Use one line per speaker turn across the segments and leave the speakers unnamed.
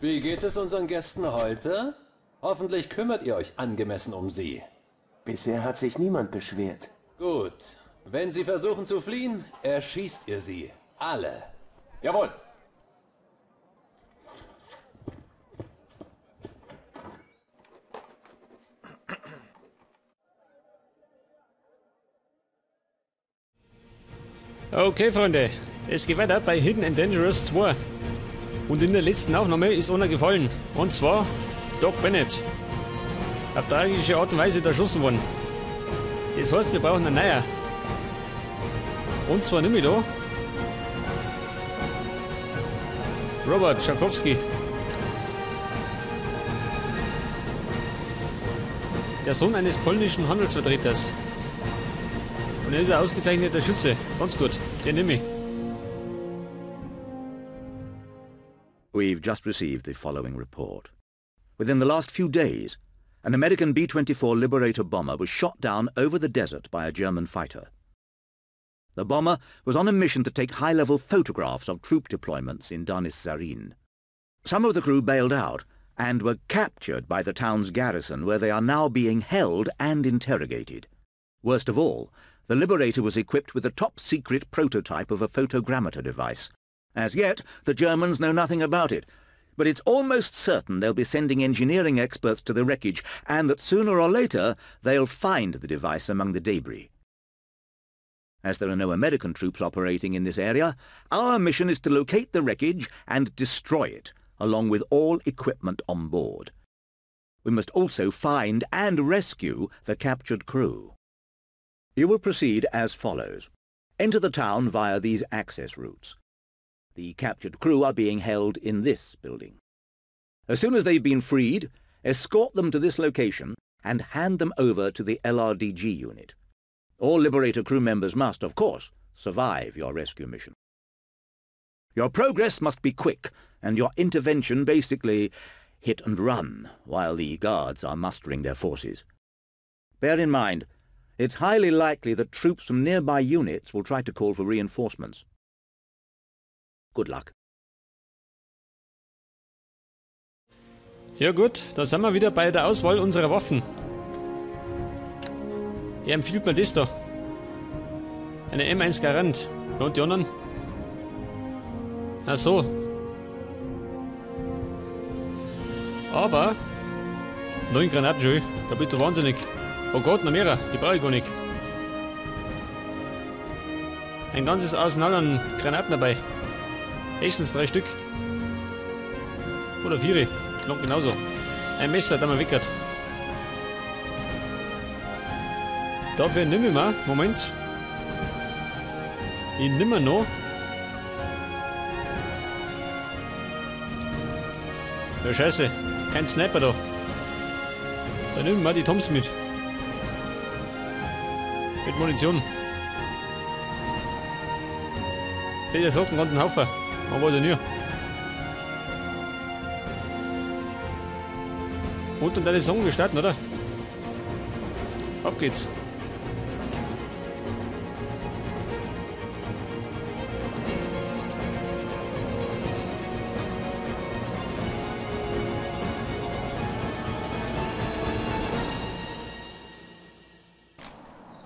Wie geht es unseren Gästen heute? Hoffentlich kümmert ihr euch angemessen um sie.
Bisher hat sich niemand beschwert.
Gut. Wenn sie versuchen zu fliehen, erschießt ihr sie. Alle.
Jawohl.
Okay, Freunde. Es geht weiter bei Hidden and Dangerous 2. Und in der letzten Aufnahme ist einer gefallen. Und zwar Doc Bennett. Auf tragische Art und Weise erschossen worden. Das heißt, wir brauchen einen neuen. Und zwar nehme ich da Robert Schakowski. Der Sohn eines polnischen Handelsvertreters. Und er ist ein ausgezeichneter Schütze. Ganz gut. Den nehme ich.
We've just received the following report. Within the last few days, an American B-24 Liberator bomber was shot down over the desert by a German fighter. The bomber was on a mission to take high-level photographs of troop deployments in Danis Sarin. Some of the crew bailed out and were captured by the town's garrison, where they are now being held and interrogated. Worst of all, the Liberator was equipped with a top-secret prototype of a photogrammeter device. As yet, the Germans know nothing about it, but it's almost certain they'll be sending engineering experts to the wreckage, and that sooner or later they'll find the device among the debris. As there are no American troops operating in this area, our mission is to locate the wreckage and destroy it, along with all equipment on board. We must also find and rescue the captured crew. You will proceed as follows. Enter the town via these access routes. The captured crew are being held in this building. As soon as they've been freed, escort them to this location and hand them over to the LRDG unit. All Liberator crew members must, of course, survive your rescue mission. Your progress must be quick, and your intervention basically hit and run, while the guards are mustering their forces. Bear in mind, it's highly likely that troops from nearby units will try to call for reinforcements. Good luck.
Ja gut, da sind wir wieder bei der Auswahl unserer Waffen. Er empfiehlt mir das da. Eine M1 Garand. Ja, und die anderen? Ach so. Aber 9 Granaten schon, da bist du wahnsinnig. Oh Gott, noch mehr, die brauche ich gar nicht. Ein ganzes Arsenal an Granaten dabei. Höchstens 3 Stück. Oder 4, noch genauso. Ein Messer, das man weckert. Dafür nehme ich mal, Moment. Ich nehme noch. Ja, scheiße, kein Sniper da. Dann nehmen wir mal die Toms mit. Mit Munition. Der sagt einen ganzen Haufen. Man weiß ja nie. Und dann deine Song gestarten, oder? Ab geht's.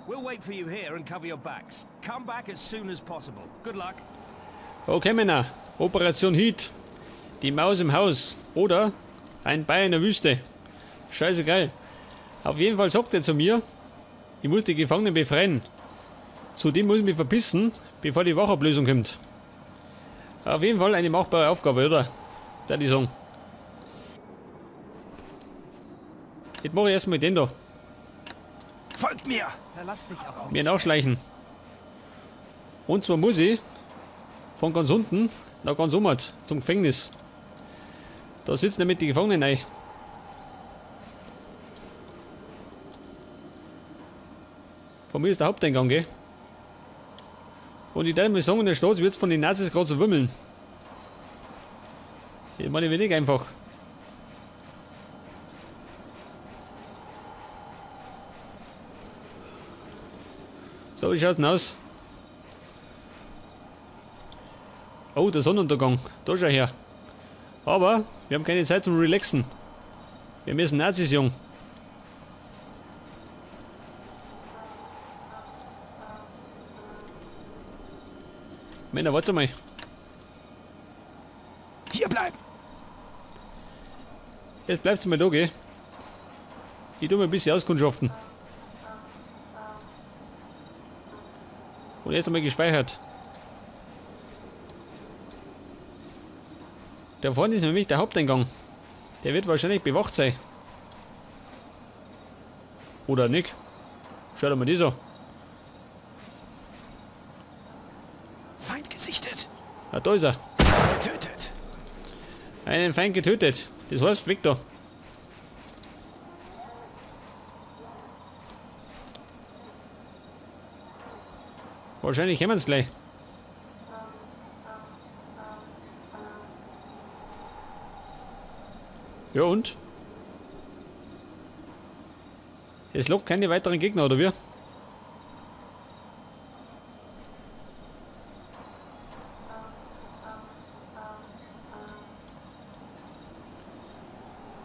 We'll wait for you here and cover your backs. Come back as soon as possible. Good luck.
Okay, Männer. Operation Heat. Die Maus im Haus. Oder ein Bär in der Wüste. Scheißegal. Auf jeden Fall sagt er zu mir, ich muss die Gefangenen befreien. Zudem muss ich mich verpissen, bevor die Wachablösung kommt. Auf jeden Fall eine machbare Aufgabe, oder? Da die sagen. Jetzt mache ich erstmal den da.
Folgt mir! Verlass dich auf.
Mir nachschleichen. Und zwar muss ich von ganz unten nach ganz oben zum Gefängnis. Da sitzen nämlich die Gefangenen rein. Von mir ist der Haupteingang, gell? Und ich darf mir sagen, in der Stadt wird es von den Nazis gerade so wimmeln. Ich meine, wenig einfach. So, wie schaut's denn aus? Oh, der Sonnenuntergang. Da schau her. Aber wir haben keine Zeit zum Relaxen. Wir müssen Nazis, Jung. Männer, warte mal.
Hier bleiben!
Jetzt bleibst du mal da, gell? Ich tu mir ein bisschen auskundschaften. Und jetzt einmal gespeichert. Da vorne ist nämlich der Haupteingang. Der wird wahrscheinlich bewacht sein. Oder nicht? Schau dir mal das an.
Feind gesichtet!
Ah, da ist er.
Feind getötet!
Einen Feind getötet. Das heißt, weg da. Wahrscheinlich kommen sie gleich. Ja und? Es lockt keine weiteren Gegner, oder wie?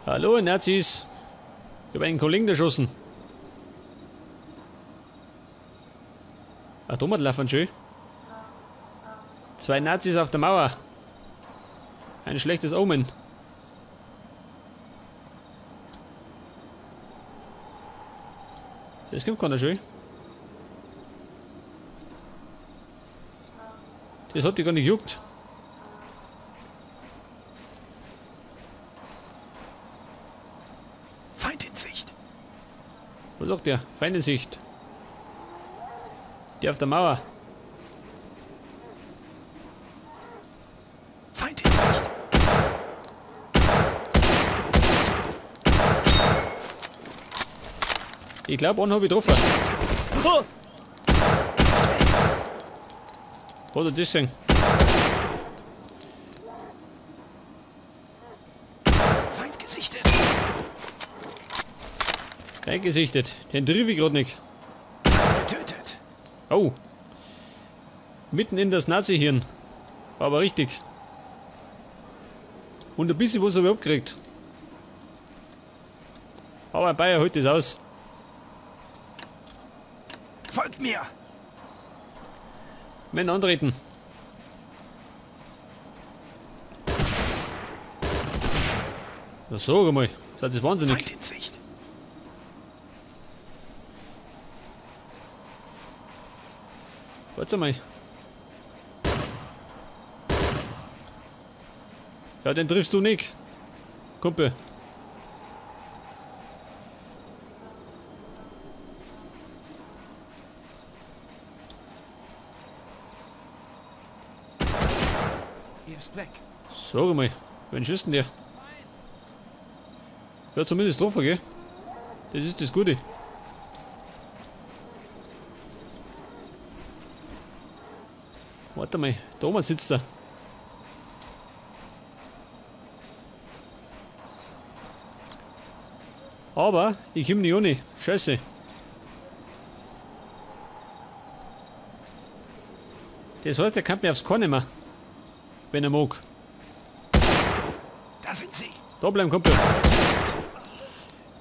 Hallo Nazis! Ich habe einen Kollegen erschossen. Ach, da laufen schön. 2 Nazis auf der Mauer. Ein schlechtes Omen. Das kommt keiner schön. Das hat die gar nicht gejuckt.
Feind in Sicht!
Was sagt der? Feind in Sicht. Die auf der Mauer.
Feind in Sicht!
Ich glaube, einen habe ich getroffen. Oder das sehen.
Feind gesichtet!
Eingesichtet. Den triff ich gerade nicht.
Feind getötet!
Oh. Mitten in das Nazi-Hirn. Aber richtig. Und ein bisschen was habe ich abgekriegt. Aber ein Bayer holt das aus.
Folgt mir!
Männer antreten. Na sag mal, seid ihr wahnsinnig?
Feind in Sicht!
Warte mal. Ja, den triffst du nicht. Kumpel.
Er ist weg!
Sag mal, wen schießt denn der? Ja, zumindest getroffen, gell? Das ist das Gute. Warte mal, da oben sitzt er. Aber ich komm nicht ohne. Scheiße. Das heißt, er kann mir aufs Korn nehmen. Wenn er mag.
Da sind sie!
Da bleiben, Kumpel.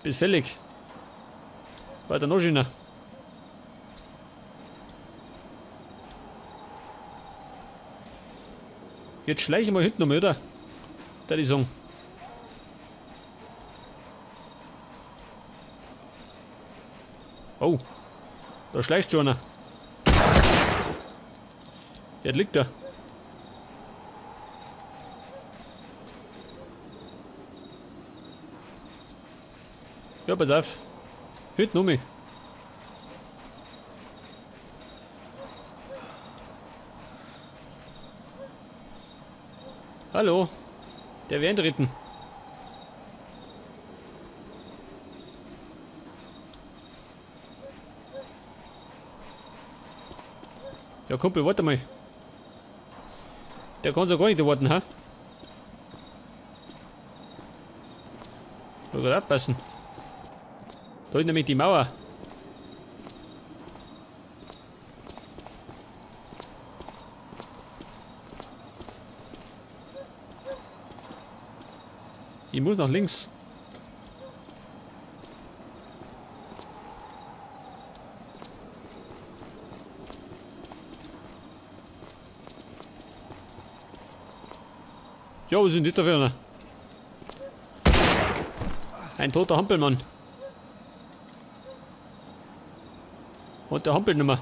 Bis fällig. Weiter noch schöner. Jetzt schleiche ich mal hinten um, oder? Da die Song. Oh, da schleicht schon einer. Jetzt liegt er. Ja, pass auf. Hinten um mich. Hallo, der wäre eintreten. Ja, Kumpel, warte mal. Der kann so gar nicht warten, ha? Da gerade aufpassen. Da ist nämlich die Mauer. Ich muss nach links. Ja, was sind das da für einer? Ein toter Hampelmann. Und der hampelt nicht mehr.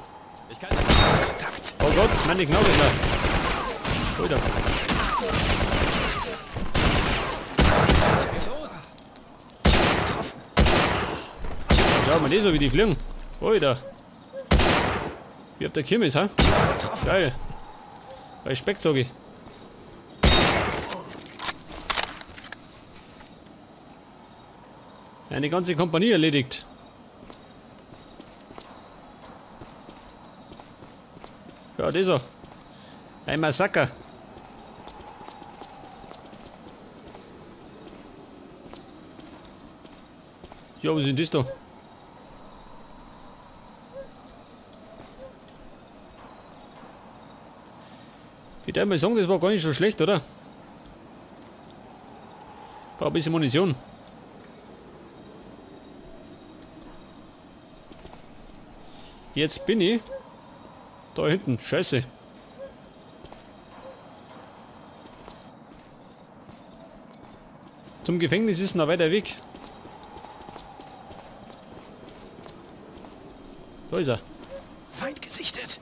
Oh Gott, meine Knaubelschlag. Alter. Schau mal, das so wie die fliegen. Alter. Wie auf der Kirmes, ha? Geil. Respekt, sag ich. Eine ganze Kompanie erledigt. Ja, das so. Ein Massaker. Ja, was ist das da? Ich darf mal sagen, das war gar nicht so schlecht, oder? Brauch ein bisschen Munition. Jetzt bin ich da hinten. Scheiße. Zum Gefängnis ist noch weiter weg. Da ist er.
Feind gesichtet.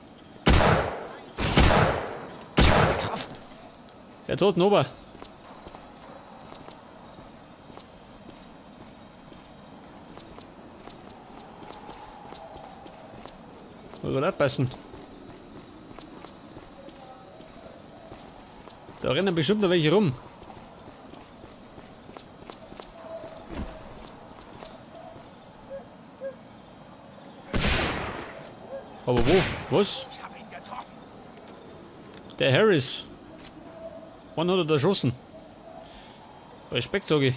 Getroffen. Jetzt hast du ihn oben. Muss man abpassen. Da rennen bestimmt noch welche rum. Aber wo? Was?
Ich habe ihn getroffen.
Der Harris. Wann hat er da erschossen? Respekt, sag ich.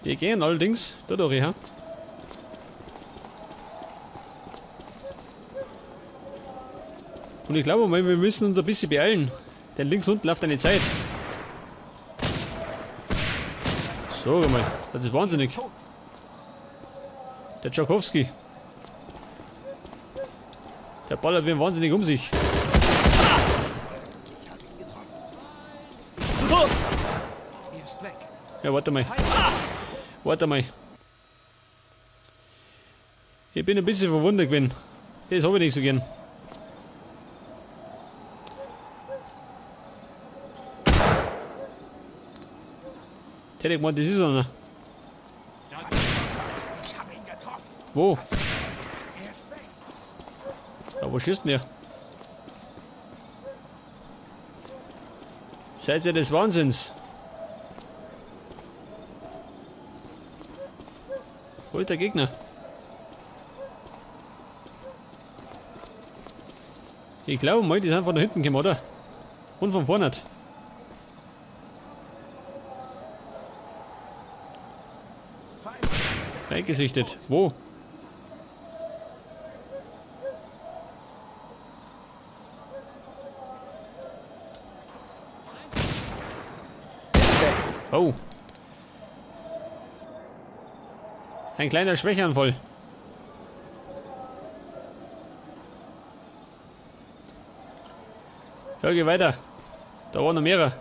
Wir gehen allerdings da durch, ha? Und ich glaube mal, wir müssen uns ein bisschen beeilen. Denn links unten läuft eine Zeit. So, mal. Das ist wahnsinnig. Der Tchaikovsky. Der ballert wie ein wahnsinnig um sich. Ja, warte mal. Warte mal. Ich bin ein bisschen verwundert gewesen. Das habe ich nicht so gern. Hätte ich gemeint, das ist einer. Wo? Ja, wo schießt denn der? Seid ihr des Wahnsinns? Wo ist der Gegner? Ich glaube mal, die sind von da hinten gekommen, oder? Und von vorne. Eingesichtet. Wo? Oh. Ein kleiner Schwächeanfall. Ja, geh weiter. Da waren noch mehrere.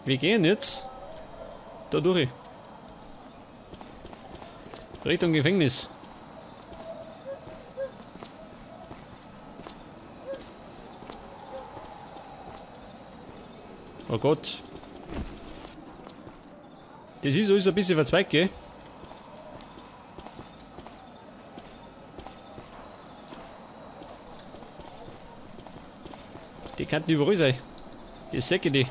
Wir gehen jetzt da durch. Richtung Gefängnis. Oh Gott. Das ist alles ein bisschen verzweigt, gell? Die könnten überall sein. Ich säcke die.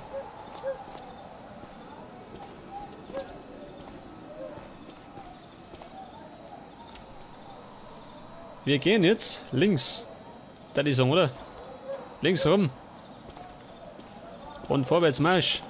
Wir gehen jetzt links. Da die sagen, oder? Links rum. Und vorwärts Marsch.